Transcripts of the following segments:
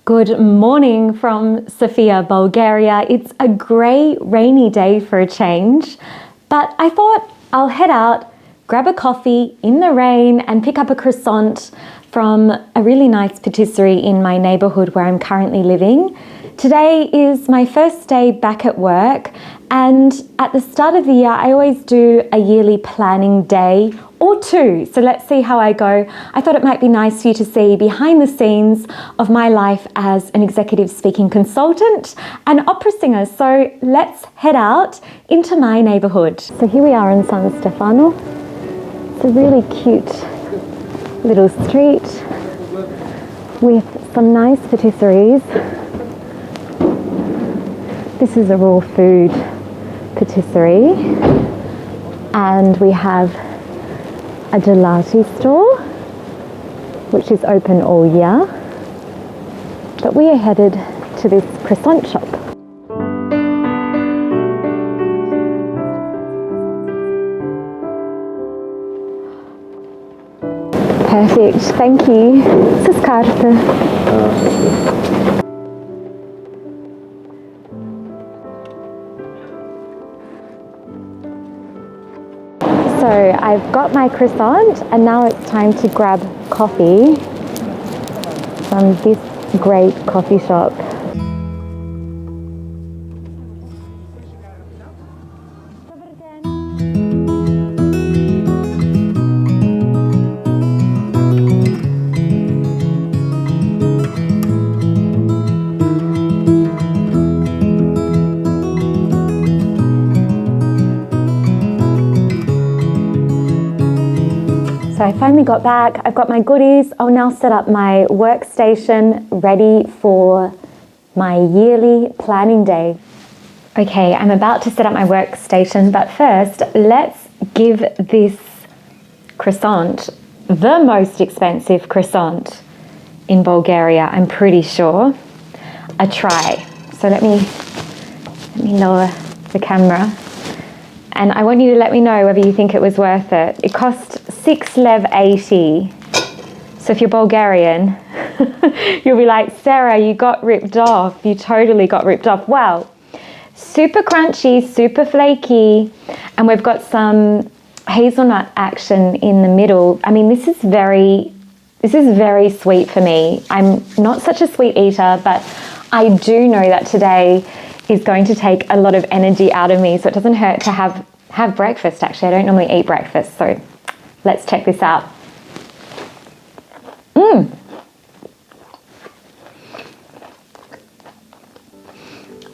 Good morning from Sofia, Bulgaria. It's a grey, rainy day for a change, but I thought I'll head out, grab a coffee in the rain and pick up a croissant from a really nice patisserie in my neighbourhood where I'm currently living. Today is my first day back at work, and at the start of the year I always do a yearly planning day or two, so let's see how I go. I thought it might be nice for you to see behind the scenes of my life as an executive speaking consultant and opera singer. So let's head out into my neighbourhood. So here we are in San Stefano. It's a really cute little street with some nice patisseries. This is a raw food patisserie, and we have a gelati store which is open all year, but we are headed to this croissant shop. Perfect, thank you. This is carta. So I've got my croissant and now it's time to grab coffee from this great coffee shop. So I finally got back, I've got my goodies. I'll now set up my workstation ready for my yearly planning day. Okay, I'm about to set up my workstation, but first let's give this croissant, the most expensive croissant in Bulgaria, I'm pretty sure, a try. So let me lower the camera. And I want you to let me know whether you think it was worth it. It cost 6.80 lev. So if you're Bulgarian, you'll be like, Sarah, you got ripped off. You totally got ripped off. Well, super crunchy, super flaky, and we've got some hazelnut action in the middle. I mean, this is very sweet for me. I'm not such a sweet eater, but I do know that today is going to take a lot of energy out of me, so it doesn't hurt to have breakfast. Actually, I don't normally eat breakfast, so let's check this out.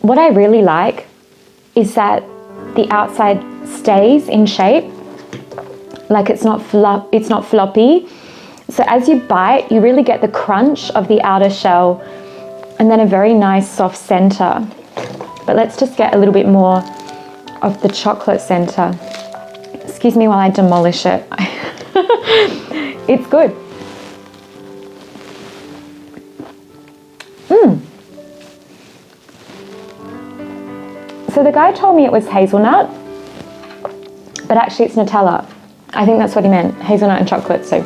What I really like is that the outside stays in shape, like it's not floppy. So as you bite, you really get the crunch of the outer shell and then a very nice soft center. But let's just get a little bit more of the chocolate center. Excuse me while I demolish it. It's good. So the guy told me it was hazelnut, but actually it's Nutella. I think that's what he meant, hazelnut and chocolate. So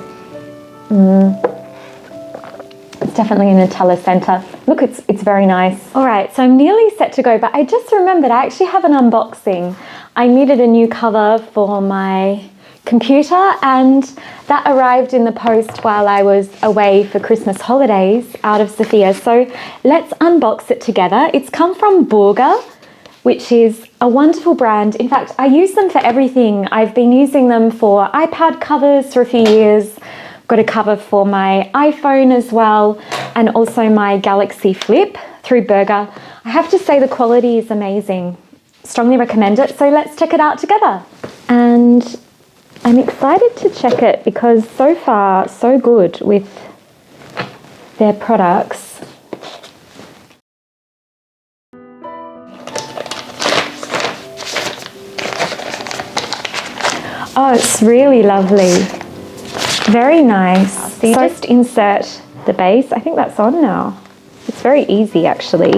it's definitely a Nutella center. Look, it's very nice. All right, so I'm nearly set to go, but I just remembered I actually have an unboxing. I needed a new cover for my computer, and that arrived in the post while I was away for Christmas holidays out of Sofia. So let's unbox it together. It's come from Burger, which is a wonderful brand. In fact, I use them for everything. I've been using them for iPad covers for a few years. Got a cover for my iPhone as well, and also my Galaxy Flip through Burger. I have to say the quality is amazing. Strongly recommend it, so let's check it out together. And I'm excited to check it because so far so good with their products. Oh, it's really lovely. Very nice. So you just insert the base. I think that's on now. It's very easy actually,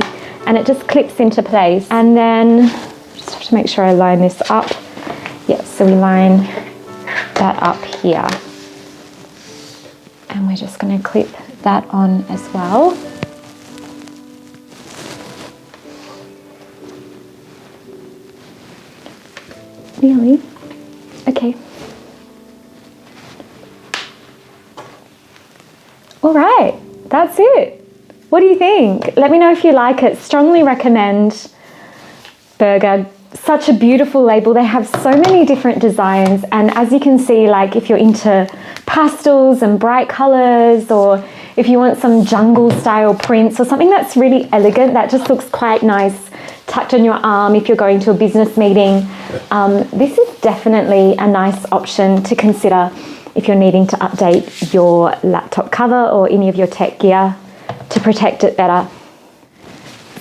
and it just clips into place. And then just have to make sure I line this up. Yep, so we line that up here. And we're just going to clip that on as well. Nearly. Okay. All right, that's it. What do you think? Let me know if you like it. Strongly recommend Burger. Such a beautiful label. They have so many different designs, and as you can see, like if you're into pastels and bright colors, or if you want some jungle style prints or something that's really elegant, that just looks quite nice tucked on your arm if you're going to a business meeting, this is definitely a nice option to consider if you're needing to update your laptop cover or any of your tech gear to protect it better.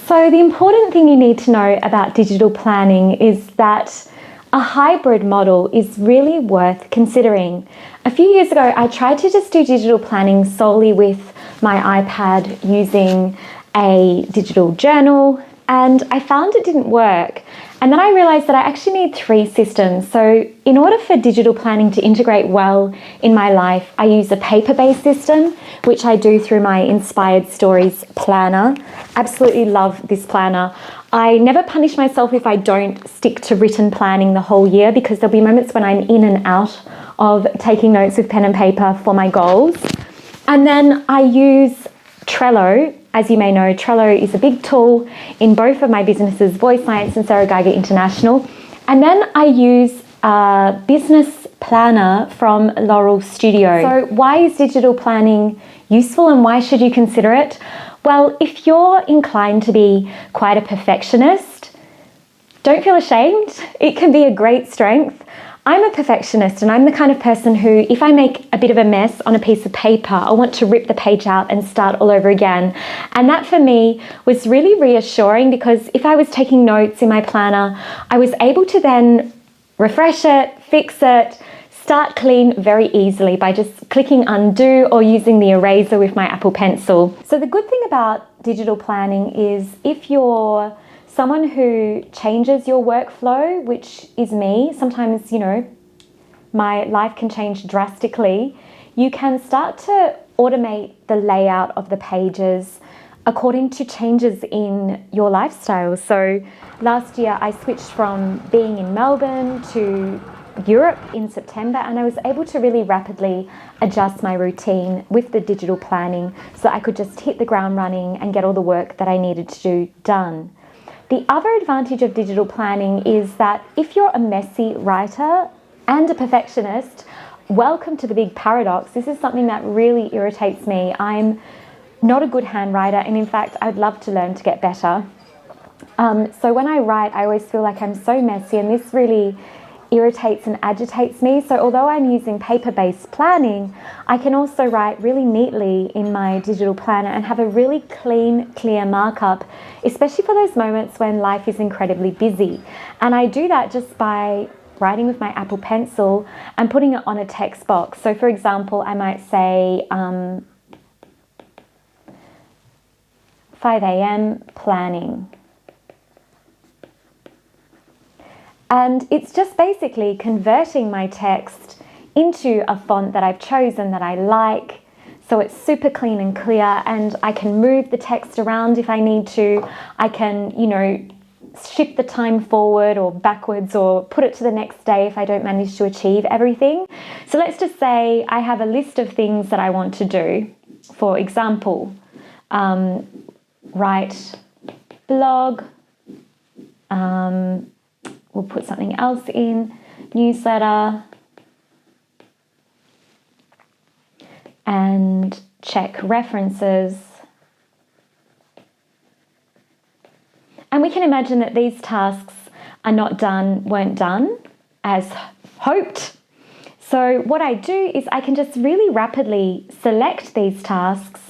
So the important thing you need to know about digital planning is that a hybrid model is really worth considering. A few years ago, I tried to just do digital planning solely with my iPad using a digital journal, and I found it didn't work. And then I realized that I actually need 3 systems. So in order for digital planning to integrate well in my life, I use a paper-based system, which I do through my Inspired Stories planner. Absolutely love this planner. I never punish myself if I don't stick to written planning the whole year, because there'll be moments when I'm in and out of taking notes with pen and paper for my goals. And then I use Trello. As you may know, Trello is a big tool in both of my businesses, Voice Science and Sara Geiger International. And then I use a business planner from Laurel Studio. So why is digital planning useful and why should you consider it? Well, if you're inclined to be quite a perfectionist, don't feel ashamed. It can be a great strength. I'm a perfectionist, and I'm the kind of person who, if I make a bit of a mess on a piece of paper, I want to rip the page out and start all over again. And that for me was really reassuring, because if I was taking notes in my planner, I was able to then refresh it, fix it, start clean very easily by just clicking undo or using the eraser with my Apple Pencil. So the good thing about digital planning is if you're someone who changes your workflow, which is me, sometimes, my life can change drastically, you can start to automate the layout of the pages according to changes in your lifestyle. So last year I switched from being in Melbourne to Europe in September, and I was able to really rapidly adjust my routine with the digital planning so I could just hit the ground running and get all the work that I needed to do done. The other advantage of digital planning is that if you're a messy writer and a perfectionist, welcome to the big paradox. This is something that really irritates me. I'm not a good handwriter, and in fact, I'd love to learn to get better. So when I write, I always feel like I'm so messy, and this really irritates and agitates me. So although I'm using paper-based planning, I can also write really neatly in my digital planner and have a really clean, clear markup, especially for those moments when life is incredibly busy. And I do that just by writing with my Apple Pencil and putting it on a text box. So for example, I might say 5 a.m. planning. And it's just basically converting my text into a font that I've chosen that I like. So it's super clean and clear, and I can move the text around if I need to. I can, shift the time forward or backwards or put it to the next day if I don't manage to achieve everything. So let's just say I have a list of things that I want to do. For example, write blog, we'll put something else in, newsletter, and check references. And we can imagine that these tasks are weren't done as hoped. So what I do is I can just really rapidly select these tasks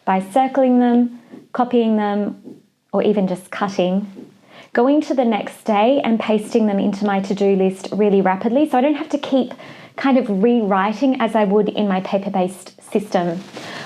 by circling them, copying them, or even just cutting, going to the next day and pasting them into my to-do list really rapidly, so I don't have to keep kind of rewriting as I would in my paper-based system.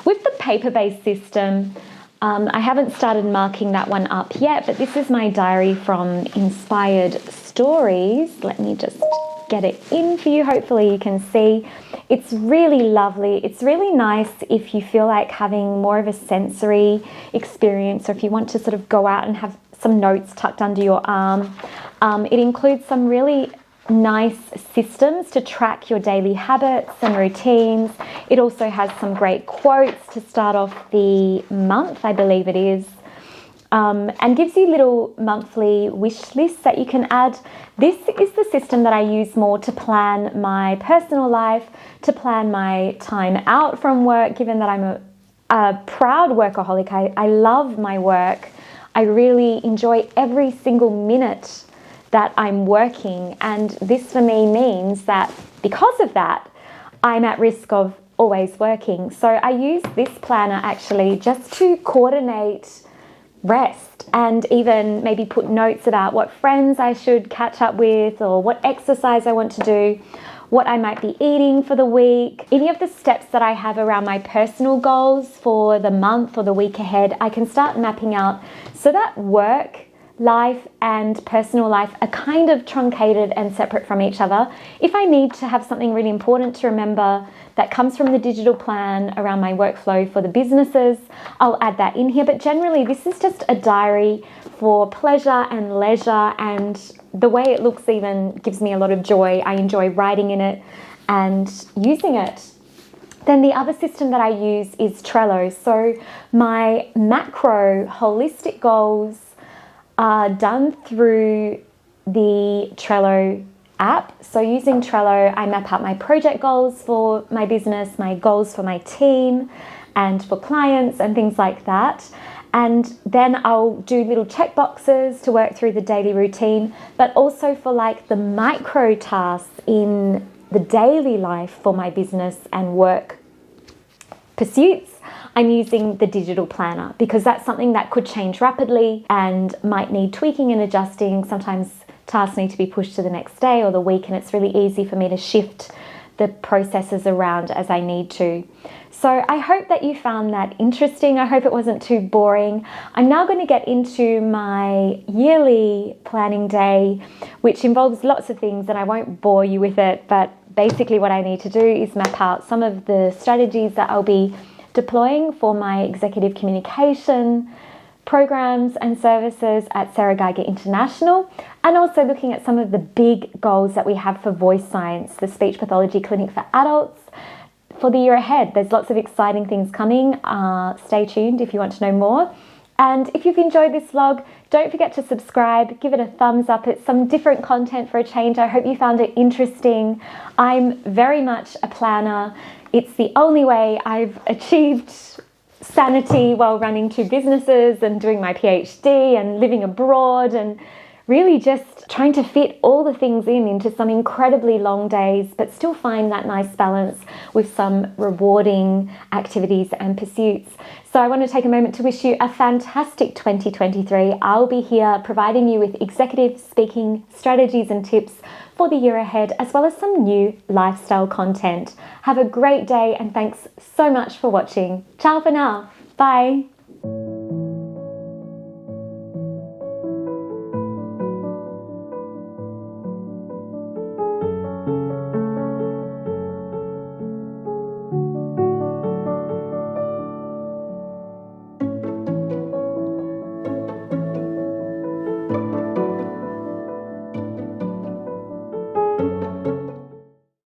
With the paper-based system, I haven't started marking that one up yet, but this is my diary from Inspired Stories. Let me just get it in for you. Hopefully you can see. It's really lovely. It's really nice if you feel like having more of a sensory experience, or if you want to sort of go out and have some notes tucked under your arm. It includes some really nice systems to track your daily habits and routines. It also has some great quotes to start off the month, I believe it is, and gives you little monthly wish lists that you can add. This is the system that I use more to plan my personal life, to plan my time out from work, given that I'm a proud workaholic. I love my work. I really enjoy every single minute that I'm working, and this for me means that because of that, I'm at risk of always working. So I use this planner actually just to coordinate rest and even maybe put notes about what friends I should catch up with or what exercise I want to do, what I might be eating for the week. Any of the steps that I have around my personal goals for the month or the week ahead, I can start mapping out so that work life and personal life are kind of truncated and separate from each other. If I need to have something really important to remember that comes from the digital plan around my workflow for the businesses, I'll add that in here. But generally, this is just a diary for pleasure and leisure, and the way it looks even gives me a lot of joy. I enjoy writing in it and using it. Then the other system that I use is Trello. So my macro holistic goals are done through the Trello app. So using Trello, I map out my project goals for my business, my goals for my team and for clients and things like that. And then I'll do little check boxes to work through the daily routine, but also for like the micro tasks in the daily life for my business and work pursuits, I'm using the digital planner because that's something that could change rapidly and might need tweaking and adjusting. Sometimes tasks need to be pushed to the next day or the week, and it's really easy for me to shift the processes around as I need to. So I hope that you found that interesting. I hope it wasn't too boring. I'm now going to get into my yearly planning day, which involves lots of things, and I won't bore you with it, but basically what I need to do is map out some of the strategies that I'll be deploying for my executive communication programs and services at Sara Geiger International, and also looking at some of the big goals that we have for Voice Science, the speech pathology clinic for adults, for the year ahead. There's lots of exciting things coming. Stay tuned if you want to know more. And if you've enjoyed this vlog, don't forget to subscribe, give it a thumbs up. It's some different content for a change. I hope you found it interesting. I'm very much a planner. It's the only way I've achieved sanity while running two businesses and doing my PhD and living abroad, and really just trying to fit all the things into some incredibly long days, but still find that nice balance with some rewarding activities and pursuits. So I want to take a moment to wish you a fantastic 2023. I'll be here providing you with executive speaking strategies and tips for the year ahead, as well as some new lifestyle content. Have a great day and thanks so much for watching. Ciao for now. Bye.